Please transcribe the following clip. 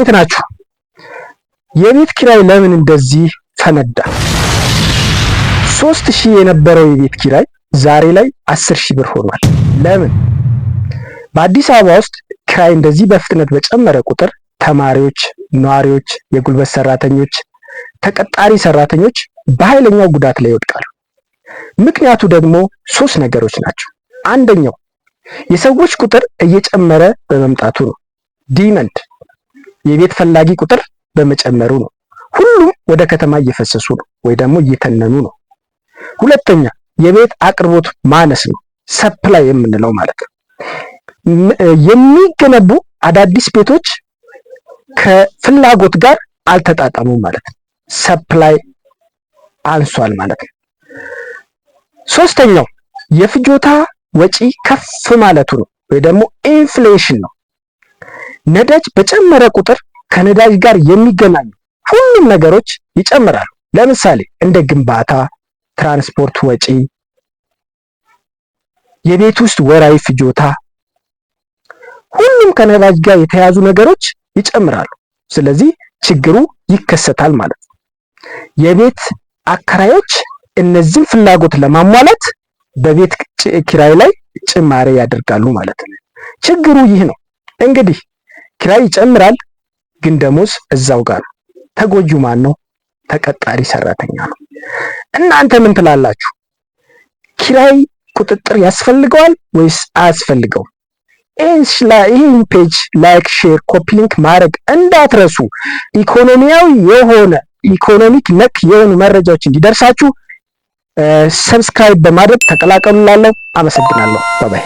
እንዴት ናችሁ? የቤት ኪራይ ለምን እንደዚህ ፈነዳ? 3000 የነበረው የቤት ኪራይ ዛሬ ላይ 10000 ብር ሆኗል። ለምን? በአዲስ አበባ ውስጥ ኪራይ እንደዚህ በፍጥነት በጨመረ ቁጥር ተማሪዎች፣ ነዋሪዎች፣ የጉልበት ሰራተኞች፣ ተቀጣሪ ሰራተኞች በኃይለኛው ጉዳት ላይ ይወድቃሉ። ምክንያቱ ደግሞ 3 ነገሮች ናቸው። አንደኛው የሰዎች ቁጥር እየጨመረ በመምጣቱ ነው። ዲማንድ የቤት ፈላጊ ቁጥር በመጨመሩ ነው። ሁሉም ወደ ከተማ እየፈሰሱ ነው ወይ ደግሞ እየተነኑ ነው። ሁለተኛ የቤት አቅርቦት ማነስ ነው። ሰፕላይ የምንለው ማለት ነው። የሚገነቡ አዳዲስ ቤቶች ከፍላጎት ጋር አልተጣጣሙም ማለት ነው። ሰፕላይ አንሷል ማለት ነው። ሶስተኛው የፍጆታ ወጪ ከፍ ማለቱ ነው ወይ ደግሞ ኢንፍሌሽን ነው። ነዳጅ በጨመረ ቁጥር ከነዳጅ ጋር የሚገናኙ ሁሉም ነገሮች ይጨምራሉ። ለምሳሌ እንደ ግንባታ፣ ትራንስፖርት ወጪ፣ የቤት ውስጥ ወራዊ ፍጆታ፣ ሁሉም ከነዳጅ ጋር የተያዙ ነገሮች ይጨምራሉ። ስለዚህ ችግሩ ይከሰታል ማለት ነው። የቤት አከራዮች እነዚህን ፍላጎት ለማሟላት በቤት ኪራይ ላይ ጭማሪ ያደርጋሉ ማለት ነው። ችግሩ ይህ ነው። እንግዲህ ኪራይ ይጨምራል፣ ግን ደሞዝ እዛው ጋር ነው። ተጎጂው ማን ነው? ተቀጣሪ ሰራተኛ ነው። እናንተ ምን ትላላችሁ? ኪራይ ቁጥጥር ያስፈልገዋል ወይስ አያስፈልገውም? ይህን ፔጅ ላይክ፣ ሼር፣ ኮፒ ሊንክ ማድረግ እንዳትረሱ። ኢኮኖሚክ ነክ የሆኑ መረጃዎች እንዲደርሳችሁ ሰብስክራይብ በማድረግ ተቀላቀሉ። አመሰግናለሁ። ባይ